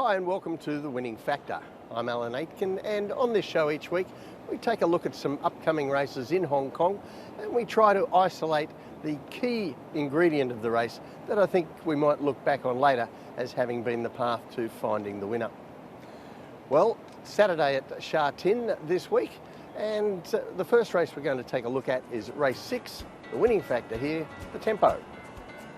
Hi and welcome to The Winning Factor. I'm Alan Aitken, and on this show each week we take a look at some upcoming races in Hong Kong and we try to isolate the key ingredient of the race that I think we might look back on later as having been the path to finding the winner. Well, Saturday at Sha Tin this week, and the first race we're going to take a look at is race 6, the winning factor here, the tempo.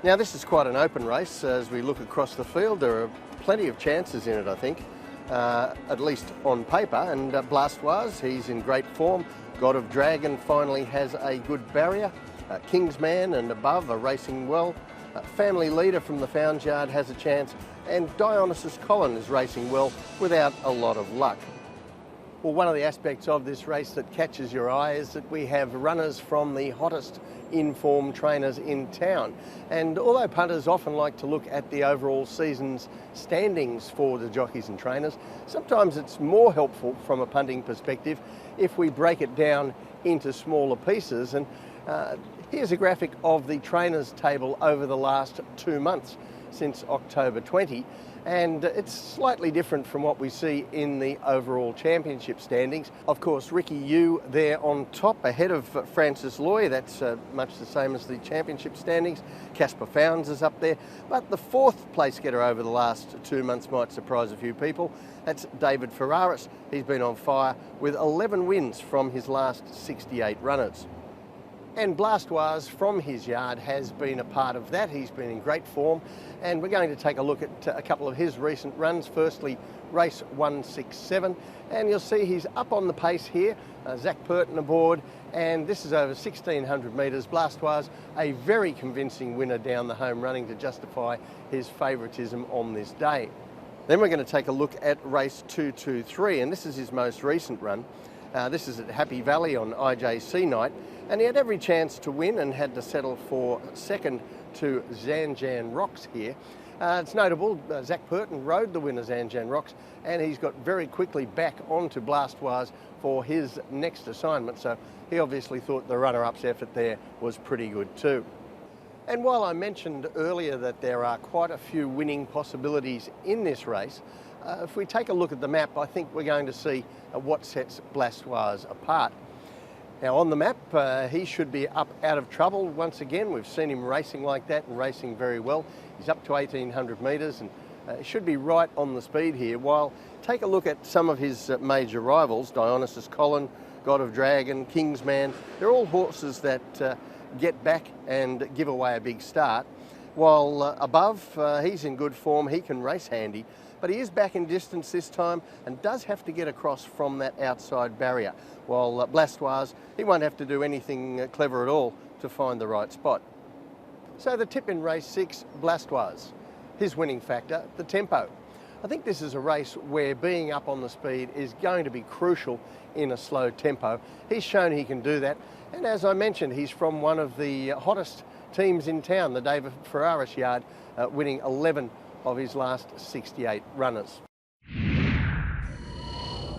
Now this is quite an open race. As we look across the field, there are plenty of chances in it, I think, at least on paper. And Blastoise, he's in great form. God of Dragon finally has a good barrier. Kingsman and Above are racing well. Family Leader from the Founds Yard has a chance, and Dionysus Colin is racing well without a lot of luck. Well, one of the aspects of this race that catches your eye is that we have runners from the hottest in-form trainers in town. And although punters often like to look at the overall season's standings for the jockeys and trainers, sometimes it's more helpful from a punting perspective if we break it down into smaller pieces. And here's a graphic of the trainers table over the last 2 months since October 20. And it's slightly different from what we see in the overall championship standings. Of course, Ricky Yu there on top, ahead of Francis Loy. That's much the same as the championship standings. Casper Founds is up there. But the fourth place getter over the last 2 months might surprise a few people. That's David Ferraris. He's been on fire with 11 wins from his last 68 runners. And Blastoise from his yard has been a part of that. He's been in great form, and we're going to take a look at a couple of his recent runs. Firstly, race 167, and you'll see he's up on the pace here. Zach Purton aboard, and this is over 1600 metres. Blastoise, a very convincing winner down the home running to justify his favouritism on this day. Then we're going to take a look at race 223, and this is his most recent run. This is at Happy Valley on IJC night, and he had every chance to win and had to settle for second to Zanjan Rocks here. It's notable, Zach Purton rode the winner Zanjan Rocks, and he's got very quickly back onto Blastoise for his next assignment, so he obviously thought the runner-up's effort there was pretty good too. And while I mentioned earlier that there are quite a few winning possibilities in this race, if we take a look at the map, I think we're going to see what sets Blastoise apart. Now on the map, he should be up out of trouble once again. We've seen him racing like that and racing very well. He's up to 1800 metres and should be right on the speed here. While take a look at some of his major rivals, Dionysus Colin, God of Dragon, Kingsman. They're all horses that get back and give away a big start. While Above, he's in good form, he can race handy, but he is back in distance this time and does have to get across from that outside barrier. While Blastoise, he won't have to do anything clever at all to find the right spot. So the tip in race 6, Blastoise. His winning factor, the tempo. I think this is a race where being up on the speed is going to be crucial in a slow tempo. He's shown he can do that, and as I mentioned, he's from one of the hottest teams in town, the David Ferraris yard, winning 11 of his last 68 runners.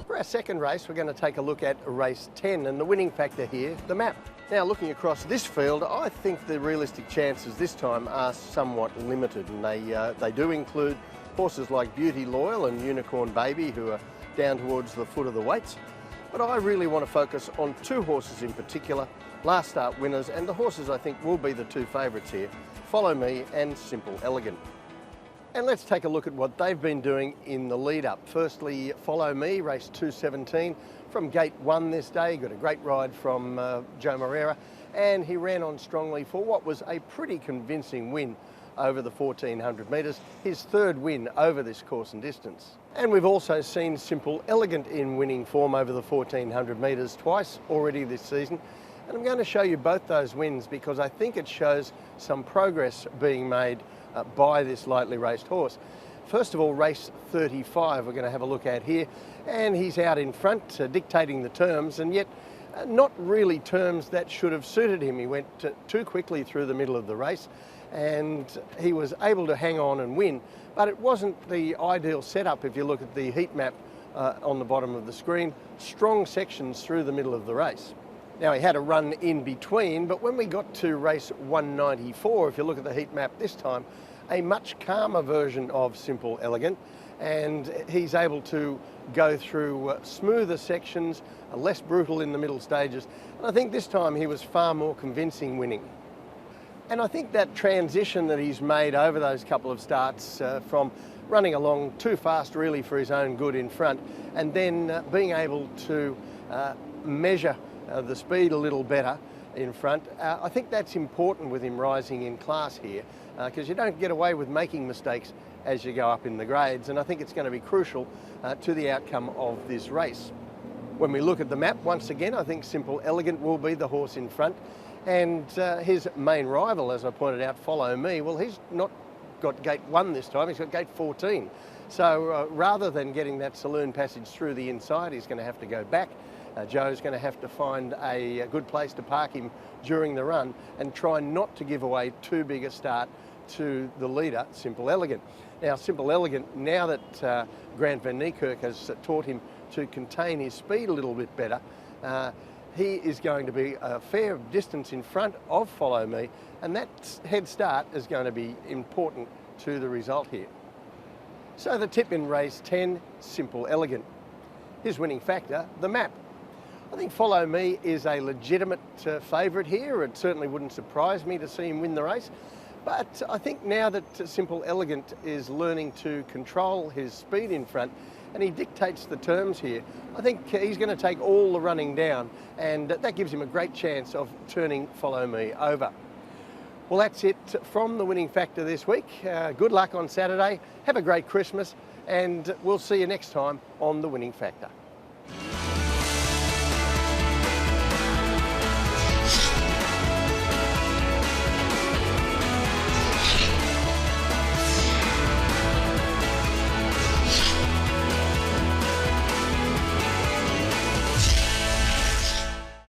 For our second race, we're going to take a look at race 10, and the winning factor here, the map. Now looking across this field, I think the realistic chances this time are somewhat limited, and they do include horses like Beauty Loyal and Unicorn Baby, who are down towards the foot of the weights. But I really want to focus on two horses in particular, last start winners, and the horses I think will be the two favourites here, Follow Me and Simple Elegant. And let's take a look at what they've been doing in the lead up. Firstly, Follow Me, race 217, from gate 1 this day, got a great ride from Joe Moreira, and he ran on strongly for what was a pretty convincing win over the 1400 metres, his third win over this course and distance. And we've also seen Simple Elegant in winning form over the 1400 metres twice already this season. And I'm going to show you both those wins because I think it shows some progress being made by this lightly raced horse. First of all, race 35 we're going to have a look at here, and he's out in front dictating the terms, and yet not really terms that should have suited him. He went too quickly through the middle of the race, and he was able to hang on and win, but it wasn't the ideal setup if you look at the heat map on the bottom of the screen. Strong sections through the middle of the race. Now he had a run in between, but when we got to race 194, if you look at the heat map this time, a much calmer version of Simple Elegant, and he's able to go through smoother sections, less brutal in the middle stages. And I think this time he was far more convincing winning. And I think that transition that he's made over those couple of starts from running along too fast really for his own good in front, and then being able to measure the speed a little better in front, I think that's important with him rising in class here, because you don't get away with making mistakes as you go up in the grades, and I think it's going to be crucial to the outcome of this race. When we look at the map, once again, I think Simple Elegant will be the horse in front, and his main rival, as I pointed out, Follow Me, well, he's not got gate 1 this time, he's got gate 14. So rather than getting that saloon passage through the inside, he's going to have to go back. Joe's going to have to find a good place to park him during the run and try not to give away too big a start to the leader, Simple Elegant. Now, Simple Elegant, now that Grant van Niekerk has taught him to contain his speed a little bit better, he is going to be a fair distance in front of Follow Me, and that head start is going to be important to the result here. So the tip in race 10, Simple Elegant. His winning factor, the map. I think Follow Me is a legitimate favourite here. It certainly wouldn't surprise me to see him win the race. But I think now that Simple Elegant is learning to control his speed in front, and he dictates the terms here, I think he's going to take all the running down, and that gives him a great chance of turning Follow Me over. Well, that's it from the winning factor this week. Good luck on Saturday. Have a great Christmas, and we'll see you next time on the winning factor.